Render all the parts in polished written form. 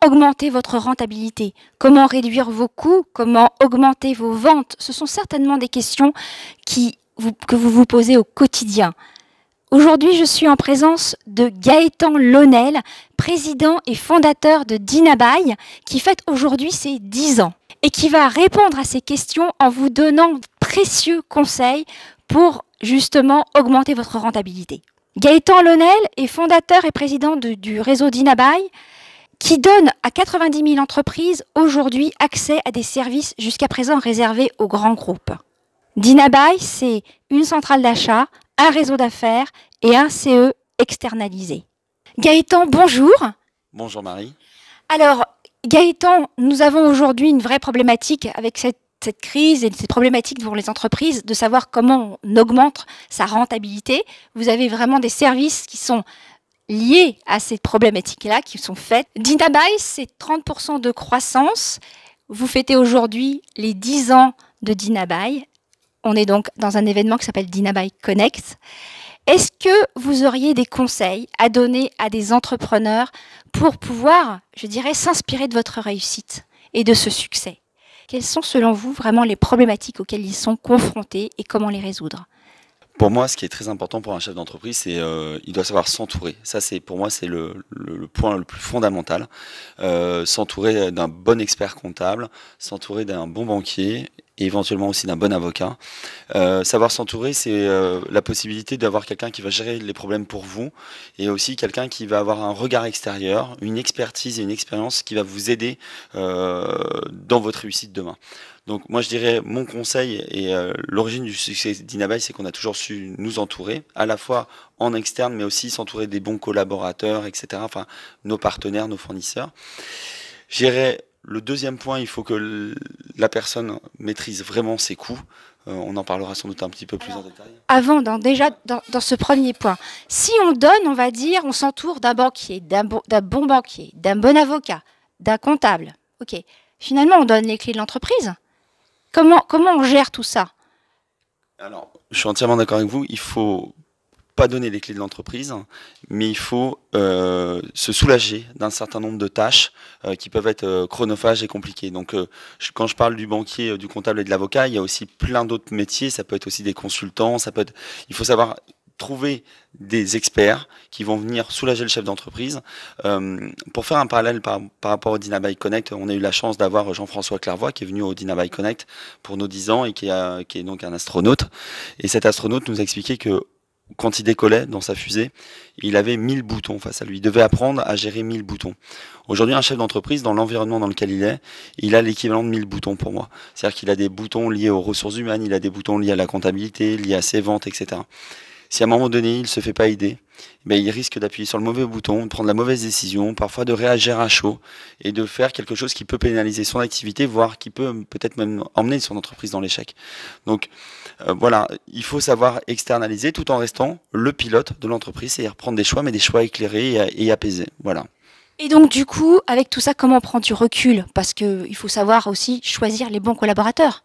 augmenter votre rentabilité? Comment réduire vos coûts? Comment augmenter vos ventes? Ce sont certainement des questions que vous vous posez au quotidien. Aujourd'hui, je suis en présence de Gaëtan Lonel, président et fondateur de Dinabuy, qui fête aujourd'hui ses 10 ans et qui va répondre à ces questions en vous donnant de précieux conseils pour justement augmenter votre rentabilité. Gaëtan Lonel est fondateur et président du réseau Dinabuy, qui donne à 90 000 entreprises aujourd'hui accès à des services jusqu'à présent réservés aux grands groupes. Dinabuy, c'est une centrale d'achat, un réseau d'affaires et un CE externalisé. Gaëtan, bonjour. Bonjour Marie. Alors, Gaëtan, nous avons aujourd'hui une vraie problématique avec cette crise et cette problématique pour les entreprises de savoir comment on augmente sa rentabilité. Vous avez vraiment des services qui sont liés à cette problématique-là, qui sont faites. Dinabuy, c'est 30% de croissance. Vous fêtez aujourd'hui les 10 ans de Dinabuy. On est donc dans un événement qui s'appelle Dinabuy Connect. Est-ce que vous auriez des conseils à donner à des entrepreneurs pour pouvoir, je dirais, s'inspirer de votre réussite et de ce succès? Quelles sont, selon vous, vraiment les problématiques auxquelles ils sont confrontés et comment les résoudre? Pour moi, ce qui est très important pour un chef d'entreprise, c'est il doit savoir s'entourer. Ça, c'est pour moi, c'est le point le plus fondamental. S'entourer d'un bon expert comptable, s'entourer d'un bon banquier, et éventuellement aussi d'un bon avocat. Savoir s'entourer, c'est la possibilité d'avoir quelqu'un qui va gérer les problèmes pour vous, et aussi quelqu'un qui va avoir un regard extérieur, une expertise et une expérience qui va vous aider dans votre réussite demain. Donc moi je dirais mon conseil et l'origine du succès d'Dinabuy, c'est qu'on a toujours su nous entourer, à la fois en externe mais aussi s'entourer des bons collaborateurs, etc. Enfin nos partenaires, nos fournisseurs. Je dirais le deuxième point, il faut que la personne maîtrise vraiment ses coûts. On en parlera sans doute un petit peu plus en détail. Avant, déjà dans ce premier point, si on donne, on va dire, on s'entoure d'un banquier, d'un bon banquier, d'un bon avocat, d'un comptable. Ok. Finalement, on donne les clés de l'entreprise. Comment on gère tout ça? Alors, je suis entièrement d'accord avec vous. Il faut pas donner les clés de l'entreprise, mais il faut se soulager d'un certain nombre de tâches qui peuvent être chronophages et compliquées. Donc, quand je parle du banquier, du comptable et de l'avocat, il y a aussi plein d'autres métiers. Ça peut être aussi des consultants. Ça peut être. Il faut savoir trouver des experts qui vont venir soulager le chef d'entreprise. Pour faire un parallèle par rapport au Dinabuy Connect, on a eu la chance d'avoir Jean-François Clairvoy qui est venu au Dinabuy Connect pour nos 10 ans et qui est donc un astronaute. Et cet astronaute nous a expliqué que quand il décollait dans sa fusée, il avait 1000 boutons face à lui. Il devait apprendre à gérer 1000 boutons. Aujourd'hui, un chef d'entreprise, dans l'environnement dans lequel il a l'équivalent de 1000 boutons pour moi. C'est-à-dire qu'il a des boutons liés aux ressources humaines, il a des boutons liés à la comptabilité, liés à ses ventes, etc. Si à un moment donné, il ne se fait pas aider, ben, il risque d'appuyer sur le mauvais bouton, de prendre la mauvaise décision, parfois de réagir à chaud et de faire quelque chose qui peut pénaliser son activité, voire qui peut peut-être même emmener son entreprise dans l'échec. Donc voilà, il faut savoir externaliser tout en restant le pilote de l'entreprise, c'est-à-dire prendre des choix, mais des choix éclairés et apaisés. Voilà. Et donc, du coup, avec tout ça, comment on prend du recul? Parce qu'il faut savoir aussi choisir les bons collaborateurs.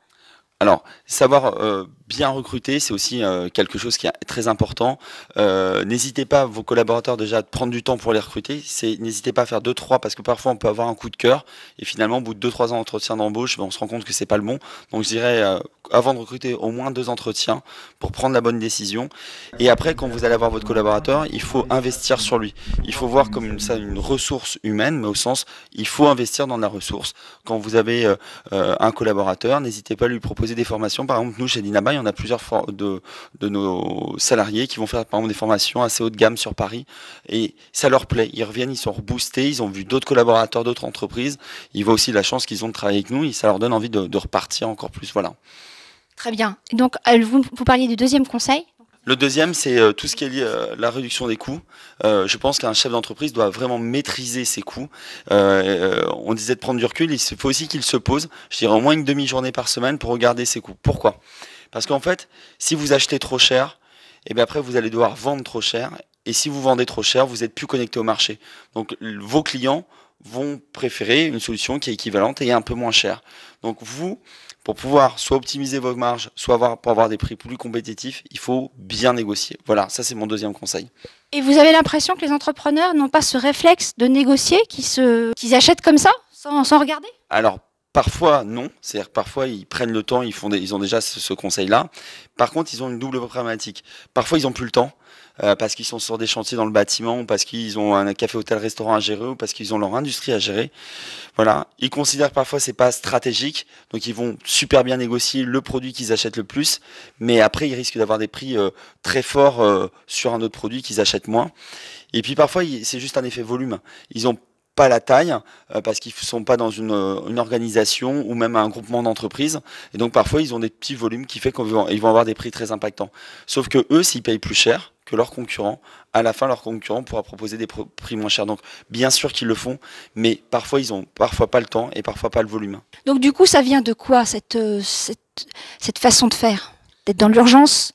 Alors, savoir bien recruter, c'est aussi quelque chose qui est très important. N'hésitez pas, vos collaborateurs, déjà, à prendre du temps pour les recruter. N'hésitez pas à faire 2-3, parce que parfois on peut avoir un coup de cœur, et finalement, au bout de 2-3 ans d'entretien d'embauche, ben, on se rend compte que c'est pas le bon. Donc, je dirais, avant de recruter, au moins 2 entretiens pour prendre la bonne décision. Et après, quand vous allez avoir votre collaborateur, il faut investir sur lui. Il faut voir comme une ressource humaine, mais au sens, il faut investir dans la ressource. Quand vous avez un collaborateur, n'hésitez pas à lui proposer des formations. Par exemple, nous, chez Dinabuy, on a plusieurs de nos salariés qui vont faire par exemple des formations assez haut de gamme sur Paris et ça leur plaît. Ils reviennent, ils sont reboostés, ils ont vu d'autres collaborateurs, d'autres entreprises. Ils voient aussi la chance qu'ils ont de travailler avec nous et ça leur donne envie de repartir encore plus. Voilà. Très bien. Et donc, vous parliez du deuxième conseil? Le deuxième, c'est tout ce qui est lié à la réduction des coûts. Je pense qu'un chef d'entreprise doit vraiment maîtriser ses coûts. On disait de prendre du recul, il faut aussi qu'il se pose, je dirais au moins une demi-journée par semaine pour regarder ses coûts. Pourquoi? Parce qu'en fait, si vous achetez trop cher, et bien après vous allez devoir vendre trop cher. Et si vous vendez trop cher, vous n'êtes plus connecté au marché. Donc vos clients vont préférer une solution qui est équivalente et un peu moins chère. Donc vous, pour pouvoir soit optimiser vos marges, soit pour avoir des prix plus compétitifs, il faut bien négocier. Voilà, ça c'est mon deuxième conseil. Et vous avez l'impression que les entrepreneurs n'ont pas ce réflexe de négocier, qu'ils achètent comme ça, sans regarder? Alors, parfois, non. C'est-à-dire que parfois, ils prennent le temps, ils ont déjà ce conseil-là. Par contre, ils ont une double problématique. Parfois, ils n'ont plus le temps. Parce qu'ils sont sur des chantiers dans le bâtiment, ou parce qu'ils ont un café, hôtel, restaurant à gérer, ou parce qu'ils ont leur industrie à gérer. Voilà. Ils considèrent que parfois c'est pas stratégique, donc ils vont super bien négocier le produit qu'ils achètent le plus, mais après ils risquent d'avoir des prix très forts sur un autre produit qu'ils achètent moins. Et puis parfois c'est juste un effet volume. Ils ont pas la taille parce qu'ils sont pas dans une organisation ou même un groupement d'entreprises, et donc parfois ils ont des petits volumes qui fait qu'ils vont avoir des prix très impactants. Sauf que eux, s'ils payent plus cher que leurs concurrents, à la fin leur concurrent pourra proposer des prix moins chers. Donc bien sûr qu'ils le font, mais parfois ils ont parfois pas le temps et parfois pas le volume. Donc du coup, ça vient de quoi cette façon de faire? D'être dans l'urgence?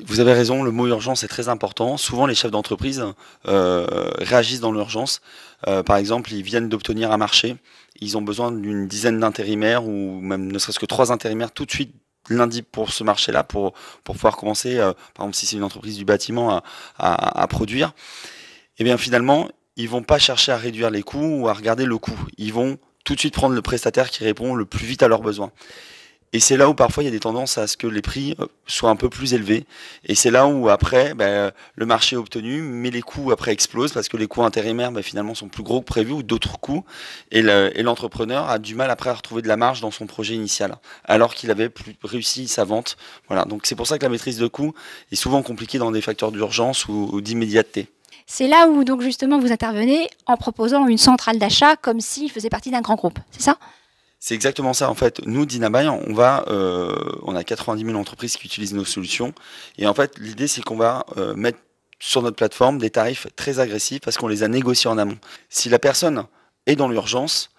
Vous avez raison, le mot urgence est très important. Souvent, les chefs d'entreprise réagissent dans l'urgence. Par exemple, ils viennent d'obtenir un marché, ils ont besoin d'une dizaine d'intérimaires ou même ne serait-ce que 3 intérimaires tout de suite lundi pour ce marché-là, pour pouvoir commencer, par exemple si c'est une entreprise du bâtiment, à produire. Et bien finalement, ils vont pas chercher à réduire les coûts ou à regarder le coût. Ils vont tout de suite prendre le prestataire qui répond le plus vite à leurs besoins. Et c'est là où parfois il y a des tendances à ce que les prix soient un peu plus élevés. Et c'est là où après, le marché est obtenu, mais les coûts après explosent parce que les coûts intérimaires finalement sont plus gros que prévu ou d'autres coûts. Et l'entrepreneur a du mal après à retrouver de la marge dans son projet initial, alors qu'il avait réussi sa vente. Voilà. Donc c'est pour ça que la maîtrise de coûts est souvent compliquée dans des facteurs d'urgence ou d'immédiateté. C'est là où donc justement vous intervenez en proposant une centrale d'achat comme s'il faisait partie d'un grand groupe, c'est ça? C'est exactement ça en fait. Nous, Dinabuy, on a 90 000 entreprises qui utilisent nos solutions. Et en fait, l'idée c'est qu'on va mettre sur notre plateforme des tarifs très agressifs parce qu'on les a négociés en amont. Si la personne est dans l'urgence,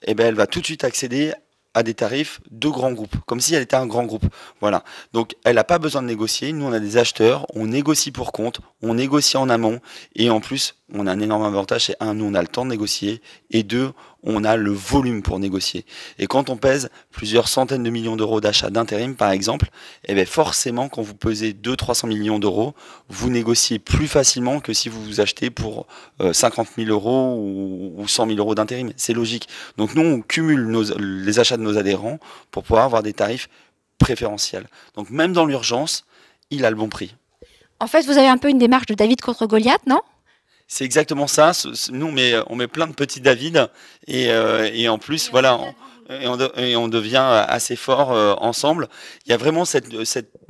eh ben, elle va tout de suite accéder à des tarifs de grands groupes, comme si elle était un grand groupe. Voilà. Donc, elle n'a pas besoin de négocier. Nous, on a des acheteurs, on négocie pour compte, on négocie en amont. Et en plus, on a un énorme avantage, c'est un, nous, on a le temps de négocier. Et deux, on a le volume pour négocier. Et quand on pèse plusieurs centaines de millions d'euros d'achat d'intérim, par exemple, eh bien forcément, quand vous pesez 200-300 millions d'euros, vous négociez plus facilement que si vous vous achetez pour 50 000 euros ou 100 000 euros d'intérim. C'est logique. Donc nous, on cumule les achats de nos adhérents pour pouvoir avoir des tarifs préférentiels. Donc même dans l'urgence, il a le bon prix. En fait, vous avez un peu une démarche de David contre Goliath, non? C'est exactement ça. Nous, on met plein de petits David et en plus, voilà, on devient assez fort ensemble. Il y a vraiment cette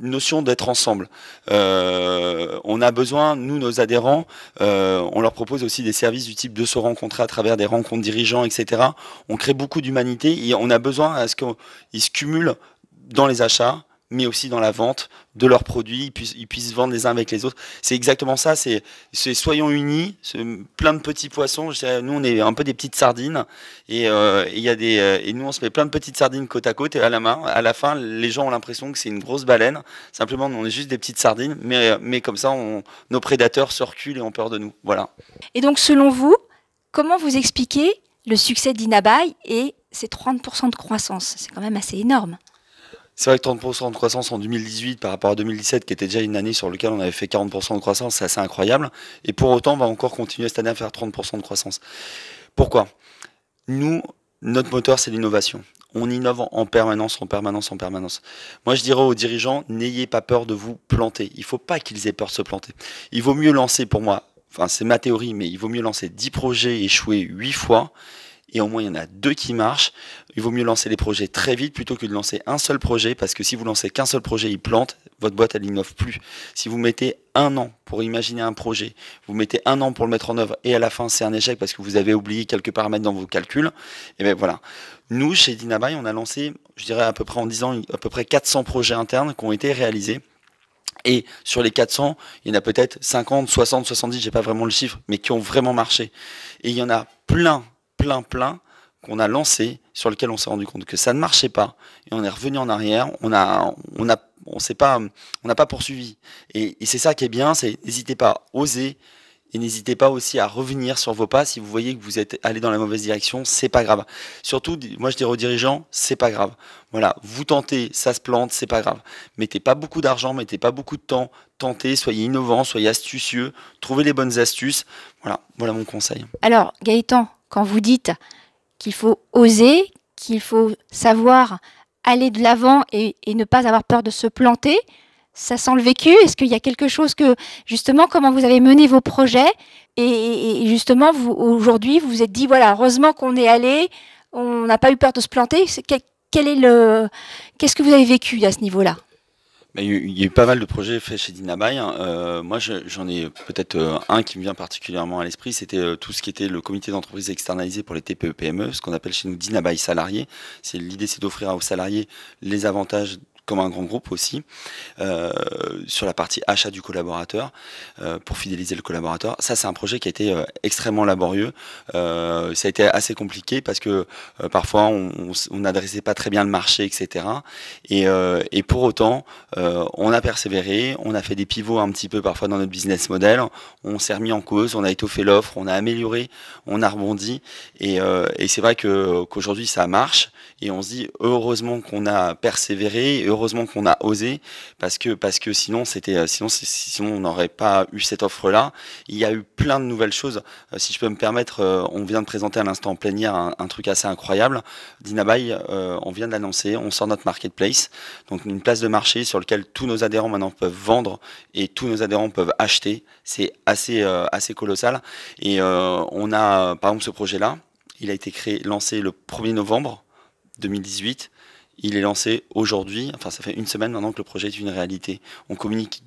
notion d'être ensemble. On a besoin, nous, nos adhérents, on leur propose aussi des services du type de se rencontrer à travers des rencontres dirigeants, etc. On crée beaucoup d'humanité et on a besoin à ce qu'ils se cumulent dans les achats, mais aussi dans la vente de leurs produits, ils puissent vendre les uns avec les autres. C'est exactement ça, c'est soyons unis, plein de petits poissons. Je dirais, nous, on est un peu des petites sardines, et nous, on se met plein de petites sardines côte à côte, et à la fin, les gens ont l'impression que c'est une grosse baleine. Simplement, nous, on est juste des petites sardines, mais comme ça, nos prédateurs se reculent et ont peur de nous. Voilà. Et donc, selon vous, comment vous expliquez le succès de Dinabuy et ces 30% de croissance? C'est quand même assez énorme. C'est vrai que 30% de croissance en 2018 par rapport à 2017, qui était déjà une année sur laquelle on avait fait 40% de croissance, c'est assez incroyable. Et pour autant, on va encore continuer cette année à faire 30% de croissance. Pourquoi? Nous, notre moteur, c'est l'innovation. On innove en permanence, en permanence, en permanence. Moi, je dirais aux dirigeants, n'ayez pas peur de vous planter. Il ne faut pas qu'ils aient peur de se planter. Il vaut mieux lancer, pour moi, enfin c'est ma théorie, mais il vaut mieux lancer 10 projets et échouer 8 fois. Et au moins il y en a 2 qui marchent. Il vaut mieux lancer les projets très vite plutôt que de lancer un seul projet, parce que si vous lancez qu'un seul projet, il plante, votre boîte elle n'innove plus. Si vous mettez 1 an pour imaginer un projet, vous mettez 1 an pour le mettre en œuvre et à la fin c'est un échec parce que vous avez oublié quelques paramètres dans vos calculs, et bien voilà. Nous chez Dinabuy, on a lancé, je dirais à peu près en 10 ans, à peu près 400 projets internes qui ont été réalisés. Et sur les 400, il y en a peut-être 50, 60, 70, j'ai pas vraiment le chiffre, mais qui ont vraiment marché. Et il y en a plein qu'on a lancé, sur lequel on s'est rendu compte que ça ne marchait pas, et on est revenu en arrière, on n'a pas poursuivi. Et c'est ça qui est bien, c'est n'hésitez pas, osez, Et n'hésitez pas aussi à revenir sur vos pas si vous voyez que vous êtes allé dans la mauvaise direction, c'est pas grave. Surtout, moi je dirais aux dirigeants, c'est pas grave. Voilà, vous tentez, ça se plante, c'est pas grave. Mettez pas beaucoup d'argent, mettez pas beaucoup de temps, tentez, soyez innovants, soyez astucieux, trouvez les bonnes astuces. Voilà mon conseil. Alors, Gaëtan, quand vous dites qu'il faut oser, qu'il faut savoir aller de l'avant et ne pas avoir peur de se planter, ça sent le vécu? Est-ce qu'il y a quelque chose que, justement, comment vous avez mené vos projets et justement, aujourd'hui, vous vous êtes dit, voilà, heureusement qu'on est allé, on n'a pas eu peur de se planter. Qu'est-ce que vous avez vécu à ce niveau-là? Il y a eu pas mal de projets faits chez Dinaby. Moi, j'en ai peut-être un qui me vient particulièrement à l'esprit, c'était tout ce qui était le comité d'entreprise externalisé pour les TPE-PME, ce qu'on appelle chez nous Dinaby salariés. L'idée, c'est d'offrir aux salariés les avantages comme un grand groupe aussi, sur la partie achat du collaborateur, pour fidéliser le collaborateur. Ça, c'est un projet qui a été extrêmement laborieux. Ça a été assez compliqué parce que parfois, on n'adressait pas très bien le marché, etc. Et pour autant, on a persévéré, on a fait des pivots un petit peu parfois dans notre business model, on s'est remis en cause, on a étoffé l'offre, on a amélioré, on a rebondi. Et c'est vrai qu'aujourd'hui, ça marche. Et on se dit, heureusement qu'on a persévéré, heureusement qu'on a osé, parce que sinon on n'aurait pas eu cette offre-là. Il y a eu plein de nouvelles choses. Si je peux me permettre, on vient de présenter à l'instant en plénière un truc assez incroyable. Dinaby, on vient de l'annoncer, on sort notre marketplace, donc une place de marché sur lequel tous nos adhérents maintenant peuvent vendre et tous nos adhérents peuvent acheter. C'est assez colossal. Et on a, par exemple, ce projet-là, il a été lancé le 1er novembre 2018. Il est lancé aujourd'hui, enfin ça fait une semaine maintenant que le projet est une réalité. On communique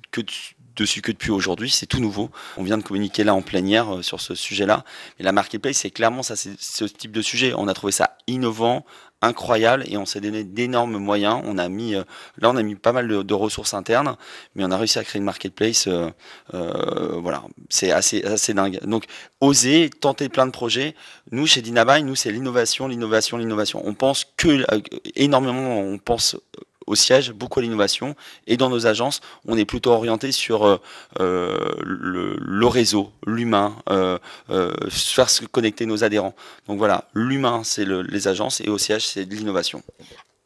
dessus que depuis aujourd'hui, c'est tout nouveau. On vient de communiquer là en plénière sur ce sujet-là. Mais la marketplace, c'est clairement ça, c'est ce type de sujet. On a trouvé ça innovant, incroyable, et on s'est donné d'énormes moyens. On a mis pas mal de ressources internes, mais on a réussi à créer une marketplace. Voilà, c'est assez dingue. Donc, oser, tenter plein de projets. Nous, chez Dinaby, c'est l'innovation, l'innovation, l'innovation. On pense énormément, on pense au siège, beaucoup à l'innovation, et dans nos agences, on est plutôt orienté sur le réseau, l'humain, faire se connecter nos adhérents. Donc voilà, l'humain, c'est les agences, et au siège, c'est de l'innovation.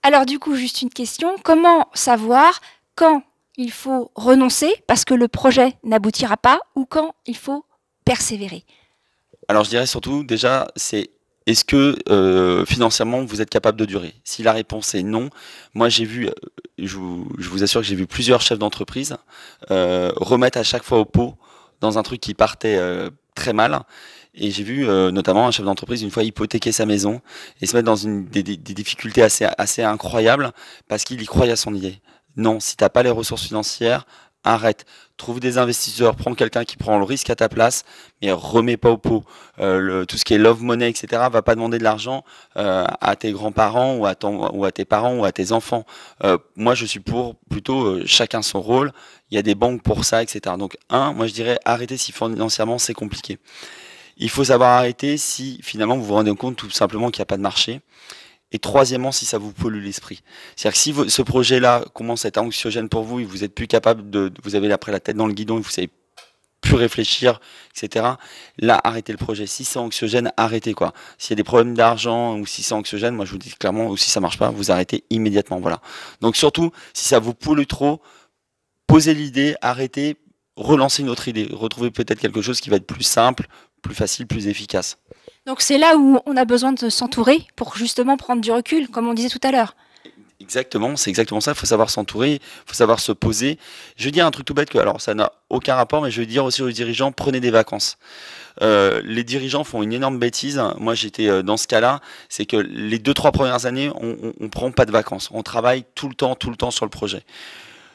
Alors du coup, juste une question, comment savoir quand il faut renoncer parce que le projet n'aboutira pas ou quand il faut persévérer? Alors je dirais surtout, déjà, est-ce que financièrement vous êtes capable de durer? Si la réponse est non, moi j'ai vu, je vous assure que j'ai vu plusieurs chefs d'entreprise remettre à chaque fois au pot dans un truc qui partait très mal. Et j'ai vu notamment un chef d'entreprise une fois hypothéquer sa maison et se mettre dans des difficultés assez incroyables parce qu'il y croyait à son idée. Non, si t'as pas les ressources financières, arrête. Trouve des investisseurs, prends quelqu'un qui prend le risque à ta place, mais remets pas au pot. Tout ce qui est love money, etc., va pas demander de l'argent à tes grands-parents ou à tes parents ou à tes enfants. Moi, je suis pour plutôt chacun son rôle. Il y a des banques pour ça, etc. Donc, moi, je dirais arrêtez si financièrement c'est compliqué. Il faut savoir arrêter si finalement vous vous rendez compte tout simplement qu'il n'y a pas de marché. Et troisièmement, si ça vous pollue l'esprit. C'est-à-dire que si ce projet-là commence à être anxiogène pour vous et vous êtes plus capable vous avez après la tête dans le guidon et vous savez plus réfléchir, etc. Là, arrêtez le projet. Si c'est anxiogène, arrêtez quoi. S'il y a des problèmes d'argent ou si c'est anxiogène, moi je vous dis clairement, ou si ça marche pas, vous arrêtez immédiatement. Voilà. Donc surtout, si ça vous pollue trop, posez l'idée, arrêtez, relancez une autre idée, retrouvez peut-être quelque chose qui va être plus simple, plus facile, plus efficace. Donc c'est là où on a besoin de s'entourer pour justement prendre du recul, comme on disait tout à l'heure. Exactement, c'est exactement ça. Il faut savoir s'entourer, il faut savoir se poser. Je vais dire un truc tout bête que, alors ça n'a aucun rapport, mais je vais dire aussi aux dirigeants, prenez des vacances. Les dirigeants font une énorme bêtise. Moi, j'étais dans ce cas-là, c'est que les 2-3 premières années, on prend pas de vacances. On travaille tout le temps sur le projet.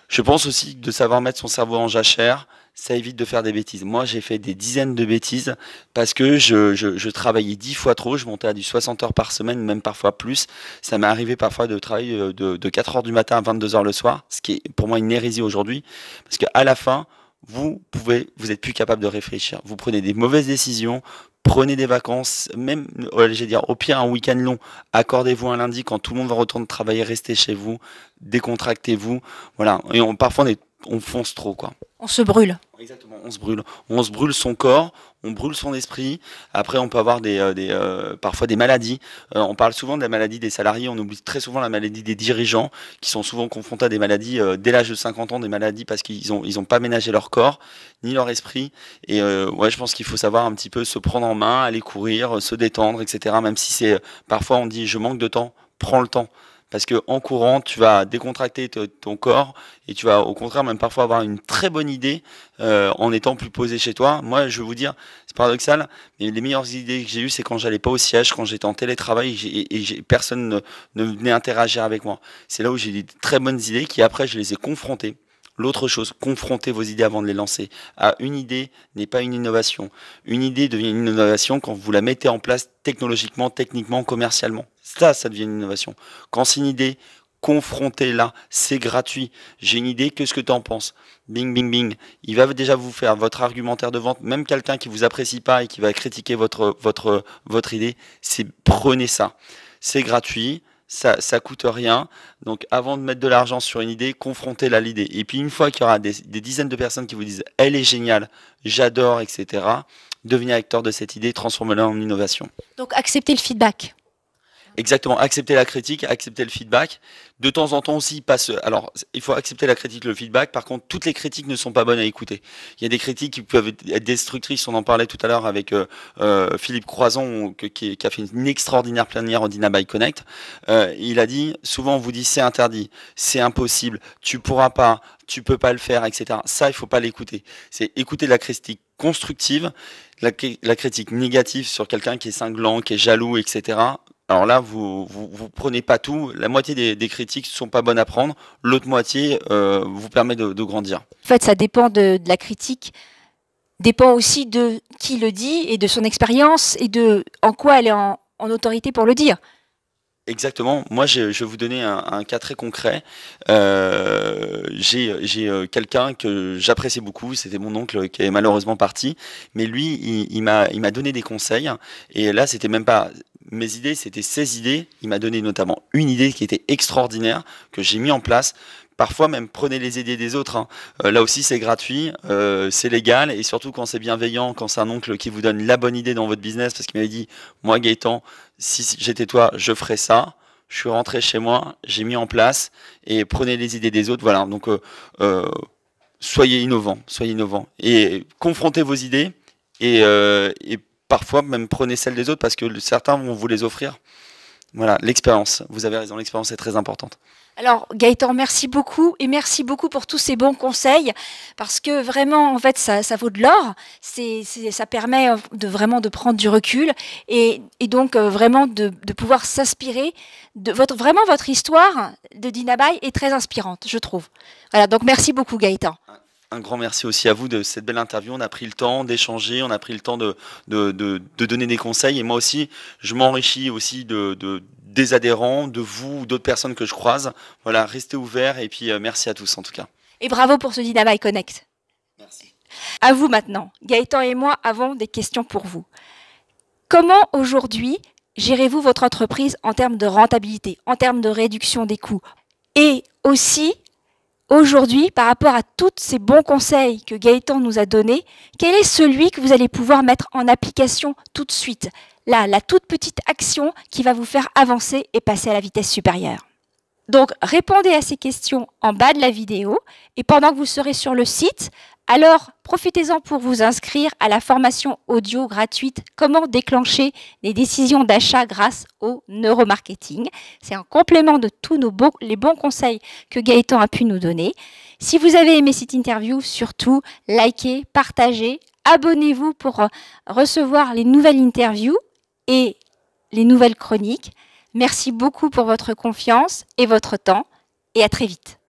Je pense aussi de savoir mettre son cerveau en jachère, ça évite de faire des bêtises. Moi, j'ai fait des dizaines de bêtises parce que je travaillais 10 fois trop, je montais à du 60 heures par semaine, même parfois plus. Ça m'est arrivé parfois de travailler de 4 heures du matin à 22 heures le soir, ce qui est pour moi une hérésie aujourd'hui, parce qu'à la fin, vous êtes plus capable de réfléchir. Vous prenez des mauvaises décisions, prenez des vacances, même, je vais dire, au pire, un week-end long. Accordez-vous un lundi quand tout le monde va retourner travailler, restez chez vous, décontractez-vous. Voilà. Et parfois, on fonce trop, quoi. On se brûle. Exactement, on se brûle. On se brûle son corps, on brûle son esprit. Après, on peut avoir parfois des maladies. On parle souvent de la maladie des salariés, on oublie très souvent la maladie des dirigeants, qui sont souvent confrontés à des maladies dès l'âge de 50 ans, des maladies parce qu'ils ont pas ménagé leur corps, ni leur esprit. Et ouais, je pense qu'il faut savoir un petit peu se prendre en main, aller courir, se détendre, etc. Même si parfois on dit je manque de temps, prends le temps. Parce que en courant, tu vas décontracter ton corps et tu vas au contraire même parfois avoir une très bonne idée en étant plus posé chez toi. Moi, je vais vous dire, c'est paradoxal, mais les meilleures idées que j'ai eues, c'est quand j'allais pas au siège, quand j'étais en télétravail et personne ne venait interagir avec moi. C'est là où j'ai des très bonnes idées qui après je les ai confrontées. L'autre chose, confrontez vos idées avant de les lancer. Une idée n'est pas une innovation. Une idée devient une innovation quand vous la mettez en place technologiquement, techniquement, commercialement. Ça devient une innovation. Quand c'est une idée, confrontez-la. C'est gratuit. J'ai une idée, qu'est-ce que tu en penses? Bing, bing, bing. Il va déjà vous faire votre argumentaire de vente. Même quelqu'un qui vous apprécie pas et qui va critiquer votre idée, prenez ça. C'est gratuit. Ça coûte rien. Donc, avant de mettre de l'argent sur une idée, confrontez-la à l'idée. Et puis, une fois qu'il y aura des dizaines de personnes qui vous disent « elle est géniale, j'adore, etc. », devenez acteur de cette idée, transformez-la en innovation. Donc, acceptez le feedback. Exactement, accepter la critique, accepter le feedback. De temps en temps aussi, alors il faut accepter la critique, le feedback. Par contre, toutes les critiques ne sont pas bonnes à écouter. Il y a des critiques qui peuvent être destructrices. On en parlait tout à l'heure avec Philippe Croison, qui a fait une extraordinaire plénière au Dynabuy Connect. Il a dit, souvent on vous dit c'est interdit, c'est impossible, tu pourras pas, tu peux pas le faire, etc. Ça, il faut pas l'écouter. C'est écouter la critique constructive, la critique négative sur quelqu'un qui est cinglant, qui est jaloux, etc. Alors là, vous prenez pas tout. La moitié des critiques sont pas bonnes à prendre. L'autre moitié vous permet de grandir. En fait, ça dépend de la critique, dépend aussi de qui le dit et de son expérience et de en quoi elle est en autorité pour le dire. Exactement. Moi, je vais vous donner un cas très concret. J'ai quelqu'un que j'appréciais beaucoup. C'était mon oncle qui est malheureusement parti. Mais lui, il m'a donné des conseils. Et là, c'était même pas mes idées, c'était ses idées. Il m'a donné notamment une idée qui était extraordinaire, que j'ai mis en place. Parfois même, prenez les idées des autres. Hein. Là aussi, c'est gratuit, c'est légal. Et surtout quand c'est bienveillant, quand c'est un oncle qui vous donne la bonne idée dans votre business. Parce qu'il m'avait dit, moi Gaëtan, si j'étais toi, je ferais ça. Je suis rentré chez moi, j'ai mis en place. Et prenez les idées des autres. Voilà, donc soyez innovants. Et confrontez vos idées. Et parfois, même prenez celles des autres parce que certains vont vous les offrir. Voilà, l'expérience. Vous avez raison, l'expérience est très importante. Alors Gaëtan, merci beaucoup et merci beaucoup pour tous ces bons conseils parce que vraiment, en fait, ça vaut de l'or. Ça permet vraiment de prendre du recul et donc vraiment de pouvoir s'inspirer. Vraiment, votre histoire de Dynabuy est très inspirante, je trouve. Voilà, donc merci beaucoup Gaëtan. Un grand merci aussi à vous de cette belle interview. On a pris le temps d'échanger, on a pris le temps de donner des conseils. Et moi aussi, je m'enrichis aussi des adhérents, de vous, d'autres personnes que je croise. Voilà, restez ouverts et puis merci à tous en tout cas. Et bravo pour ce Dynabuy Connect. Merci. À vous maintenant. Gaëtan et moi avons des questions pour vous. Comment aujourd'hui gérez-vous votre entreprise en termes de rentabilité, en termes de réduction des coûts? Et aussi, aujourd'hui, par rapport à tous ces bons conseils que Gaëtan nous a donnés, quel est celui que vous allez pouvoir mettre en application tout de suite? Là, la toute petite action qui va vous faire avancer et passer à la vitesse supérieure. Donc, répondez à ces questions en bas de la vidéo et pendant que vous serez sur le site, alors profitez-en pour vous inscrire à la formation audio gratuite « Comment déclencher les décisions d'achat grâce au neuromarketing ». C'est un complément de tous les bons conseils que Gaëtan a pu nous donner. Si vous avez aimé cette interview, surtout, likez, partagez, abonnez-vous pour recevoir les nouvelles interviews et les nouvelles chroniques. Merci beaucoup pour votre confiance et votre temps et à très vite.